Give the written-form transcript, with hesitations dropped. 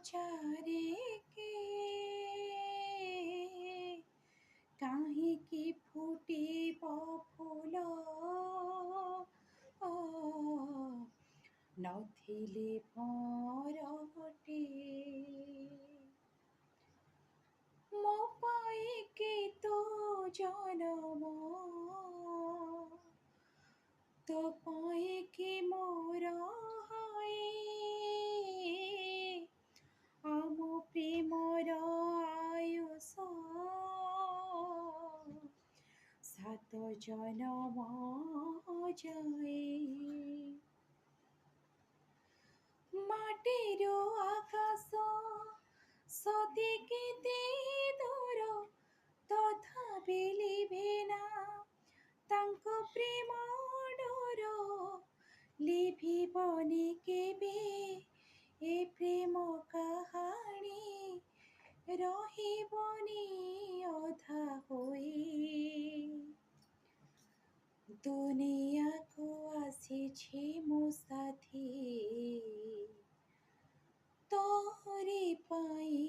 ପଚାରେ କି କାହିଁକି ଫୁଟିବ ଫୁଲ ନଥିଲେ ଭରଟି ମୋ ପାଇଁ କି ତୋ ଜନମ ତୋ ପାଇଁ କି ମୋର ହାଇ ଆମ ପ୍ରେମର ଆୟୁଷ ସାତ ଜନମ ଯାଏ ମାଟିରୁ ଆକାଶ ସତେ କେତେ ଦୂର ତଥାପି ଲିଭେ ନା ତାଙ୍କ ପ୍ରେମ ଡୋର ଲିଭିବନି କେବେ ଏ ପ୍ରେମ କାହାଣୀ ରହିବନି ଅଧା ହୋଇ ଦୁନିଆକୁ ଆସିଛି ମୋ ସାଥୀ ତୋରି ପାଇଁ